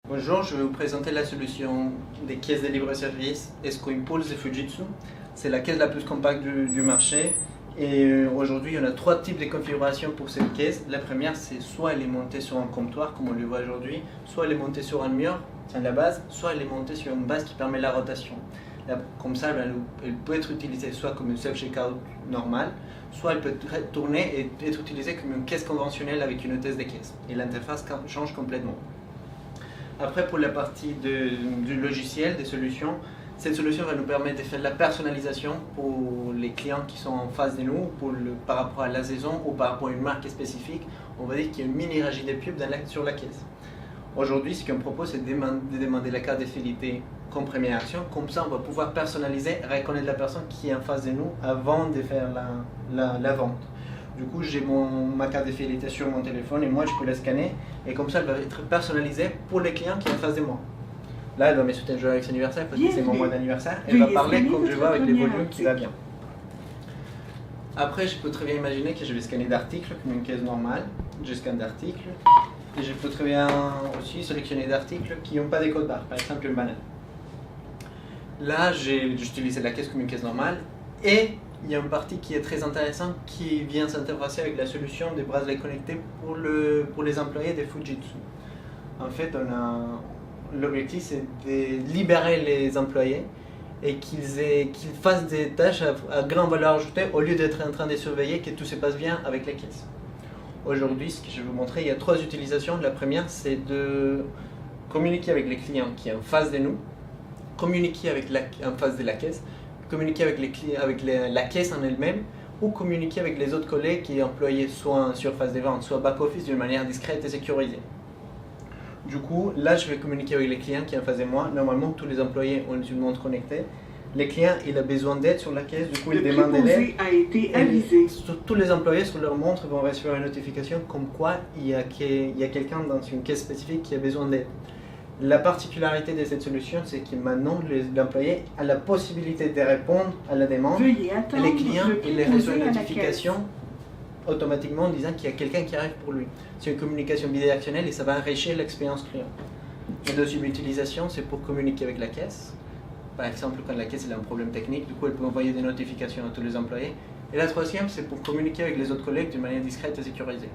Bonjour, je vais vous présenter la solution des caisses de libre-service ESCO Impulse de Fujitsu. C'est la caisse la plus compacte du marché et aujourd'hui il y en a trois types de configurations pour cette caisse. La première, c'est soit elle est montée sur un comptoir comme on le voit aujourd'hui, soit elle est montée sur un mur, c'est la base, soit elle est montée sur une base qui permet la rotation. Là, comme ça, elle peut être utilisée soit comme une self-checkout normale, soit elle peut tourner et être utilisée comme une caisse conventionnelle avec une hôtesse de caisse. Et l'interface change complètement. Après, pour la partie du logiciel, des solutions, cette solution va nous permettre de faire de la personnalisation pour les clients qui sont en face de nous, par rapport à la saison ou par rapport à une marque spécifique. On va dire qu'il y a une mini régie de pub sur la caisse. Aujourd'hui, ce qu'on propose, c'est de demander la carte de fidélité comme première action. Comme ça, on va pouvoir personnaliser, reconnaître la personne qui est en face de nous avant de faire la vente. Du coup, j'ai ma carte de fidélité sur mon téléphone et moi, je peux la scanner. Et comme ça, elle va être personnalisée pour les clients qui sont en face de moi. Là, elle va me souhaiter un joyeux anniversaire parce que c'est mon mois d'anniversaire. Elle va parler comme je vois avec les volumes qui va bien. Après, je peux très bien imaginer que je vais scanner d'articles comme une caisse normale. Je scanne d'articles. Et je peux très bien aussi sélectionner d'articles qui n'ont pas de code barre, par exemple une banane. Là, j'utilise la caisse comme une caisse normale. Et il y a une partie qui est très intéressante qui vient s'interfacer avec la solution des bracelets connectés pour les employés de Fujitsu. En fait, l'objectif c'est de libérer les employés et qu'ils fassent des tâches à grande valeur ajoutée au lieu d'être en train de surveiller que tout se passe bien avec les caisses. Aujourd'hui, ce que je vais vous montrer, il y a trois utilisations. La première, c'est de communiquer avec les clients qui sont en face de nous, communiquer en face de la caisse, communiquer avec la caisse en elle-même ou communiquer avec les autres collègues qui sont employés soit en surface des ventes, soit back-office d'une manière discrète et sécurisée. Du coup, là, je vais communiquer avec les clients qui sont en face de moi. Normalement, tous les employés ont une montre connectée. Les clients, il a besoin d'aide sur la caisse, du coup, il demande de l'aide. a été avisé. Tous les employés sur leur montre vont recevoir une notification comme quoi il y a quelqu'un dans une caisse spécifique qui a besoin d'aide. La particularité de cette solution, c'est que maintenant, l'employé a la possibilité de répondre à la demande. Veuillez Et attendre les clients, le ils les reçoivent préposé une à la notification automatiquement en disant qu'il y a quelqu'un qui arrive pour lui. C'est une communication bidirectionnelle et ça va enrichir l'expérience client. La deuxième utilisation, c'est pour communiquer avec la caisse. Par exemple, quand la caisse a un problème technique, du coup, elle peut envoyer des notifications à tous les employés. Et la troisième, c'est pour communiquer avec les autres collègues de manière discrète et sécurisée.